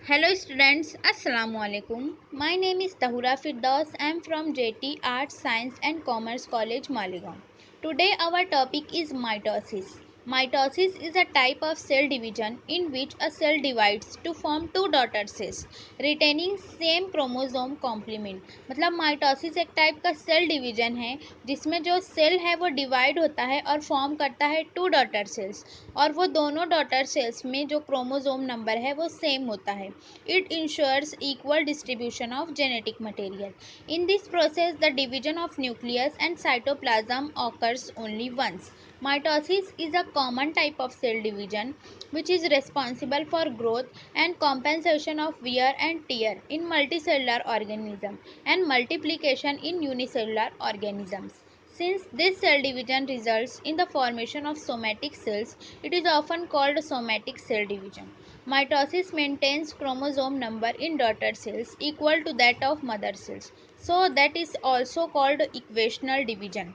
Hello students, Assalamu alaikum. My name is Tahura Firdaus. I am from JT Arts, Science and Commerce College, Maligaon. Today our topic is mitosis. Mitosis is a type of cell division in which a cell divides to form two daughter cells retaining same chromosome complement. मतलब mitosis एक type का cell division है जिसमें जो cell है वो divide होता है और फॉर्म करता है टू डॉटर सेल्स और वो दोनों डॉटर सेल्स में जो क्रोमोसोम नंबर है वो सेम होता है. It ensures equal distribution of genetic material. In this process, the division of nucleus and cytoplasm occurs only once. Mitosis is a common type of cell division which is responsible for growth and compensation of wear and tear in multicellular organisms and multiplication in unicellular organisms. Since this cell division results in the formation of somatic cells, it is often called somatic cell division. Mitosis maintains chromosome number in daughter cells equal to that of mother cells. So that is also called equational division.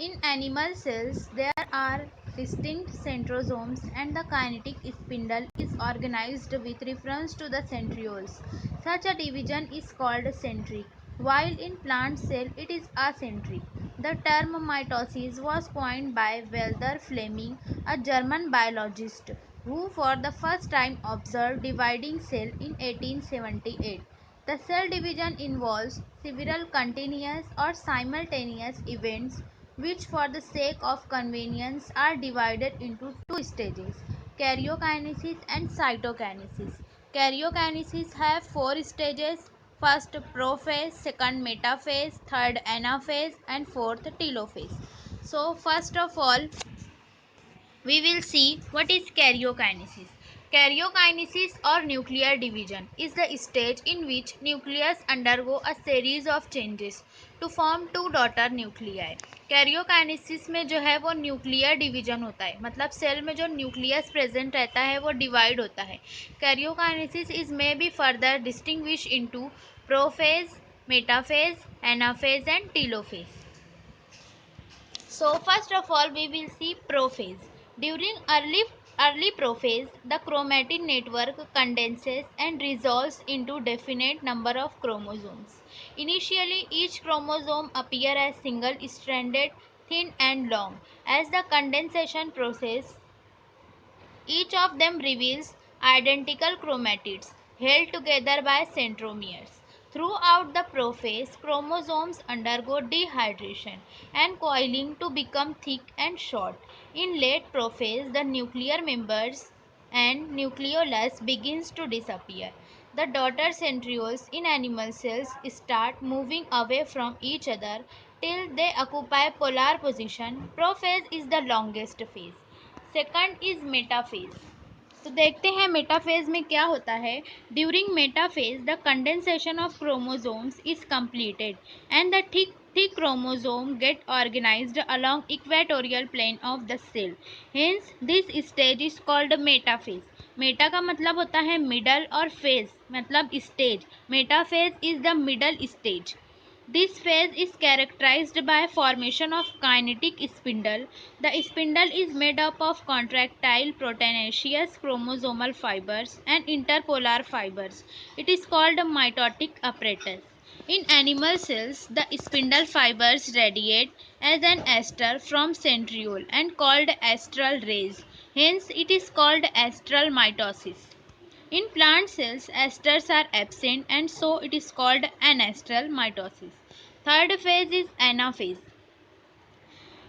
In animal cells, there are distinct centrosomes and the kinetic spindle is organized with reference to the centrioles. Such a division is called centric, while in plant cell it is acentric. The term mitosis was coined by Walther Fleming, a German biologist, who for the first time observed dividing cell in 1878. The cell division involves several continuous or simultaneous events which for the sake of convenience are divided into two stages, karyokinesis and cytokinesis. Karyokinesis have four stages: first prophase, second metaphase, third anaphase and fourth telophase. So first of all we will see what is karyokinesis. Karyokinesis or nuclear division is the stage in which nucleus undergo a series of changes to form two daughter nuclei. Karyokinesis में जो है वो nuclear division होता है, मतलब cell में जो nucleus present रहता है वो डिवाइड होता है. Karyokinesis is may be further distinguish into prophase, metaphase, anaphase and telophase. So first of all we will see prophase. During early prophase, the chromatin network condenses and resolves into definite number of chromosomes. Initially each chromosome appear as single stranded, thin and long. As the condensation process, each of them reveals identical chromatids held together by centromeres. Throughout the prophase, chromosomes undergo dehydration and coiling to become thick and short. In late prophase, the nuclear members and nucleolus begins to disappear. The daughter centrioles in animal cells start moving away from each other till they occupy polar position. Prophase is the longest phase. Second is metaphase. तो देखते हैं metaphase में क्या होता है. During metaphase the condensation of chromosomes is completed and the thick chromosome get organized along equatorial plane of the cell. Hence this stage is called metaphase. Meta का मतलब होता है मिडल और फेज मतलब stage. Metaphase is the middle stage. This phase is characterized by formation of kinetic spindle. The spindle is made up of contractile proteinaceous chromosomal fibers and interpolar fibers. It is called a mitotic apparatus. In animal cells, the spindle fibers radiate as an ester from centriole and called astral rays. Hence, it is called astral mitosis. In plant cells, esters are absent and so it is called anastral mitosis. Third phase is anaphase.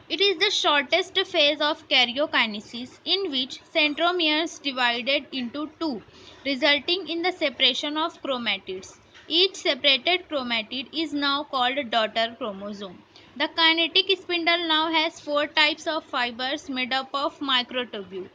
It is the shortest phase of karyokinesis in which centromeres divided into two, resulting in the separation of chromatids. Each separated chromatid is now called daughter chromosome. The kinetic spindle now has four types of fibers made up of microtubule.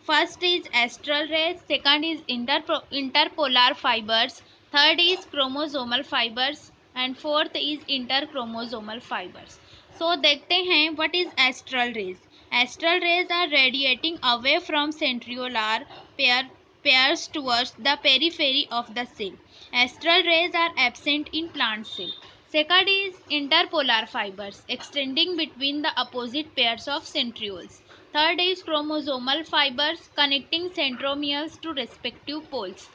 First is astral rays, second is interpolar fibers, third is chromosomal fibers and fourth is interchromosomal fibers. So देखते हैं what is astral rays. Astral rays are radiating away from centriolar pairs towards the periphery of the cell. Astral rays are absent in plant cell. Second is interpolar fibers extending between the opposite pairs of centrioles. Third is chromosomal fibers connecting centromeres to respective poles.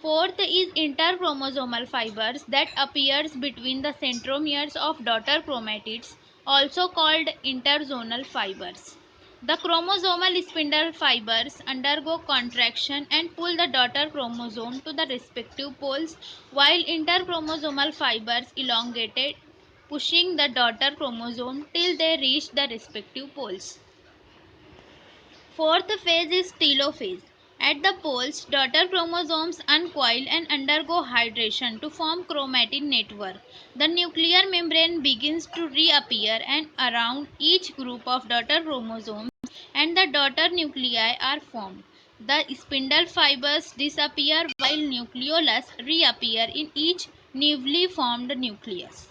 Fourth is interchromosomal fibers that appears between the centromeres of daughter chromatids, also called interzonal fibers. The chromosomal spindle fibers undergo contraction and pull the daughter chromosome to the respective poles, while interchromosomal fibers elongated, pushing the daughter chromosome till they reach the respective poles. Fourth phase is telophase. At the poles, daughter chromosomes uncoil and undergo hydration to form chromatin network. The nuclear membrane begins to reappear and around each group of daughter chromosomes and the daughter nuclei are formed. The spindle fibers disappear while nucleolus reappear in each newly formed nucleus.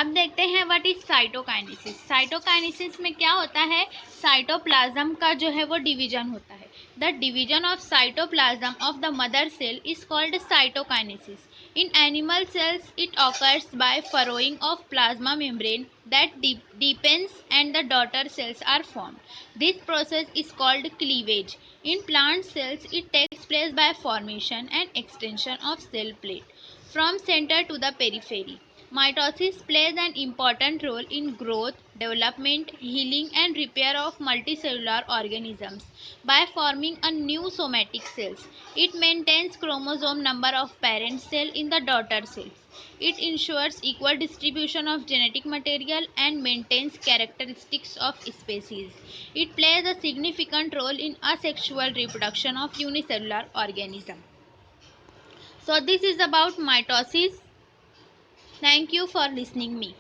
अब देखते हैं what is cytokinesis. Cytokinesis में क्या होता है, cytoplasm का जो है वो डिवीजन होता है। The division of cytoplasm of the mother cell is called cytokinesis. In animal cells it occurs by furrowing of plasma membrane that deepens and the daughter cells are formed. This process is called cleavage. In plant cells, it takes place by formation and extension of cell plate from center to the periphery. Mitosis plays an important role in growth, development, healing, and repair of multicellular organisms by forming a new somatic cells. It maintains chromosome number of parent cell in the daughter cells. It ensures equal distribution of genetic material and maintains characteristics of species. It plays a significant role in asexual reproduction of unicellular organism. So this is about mitosis. Thank you for listening me.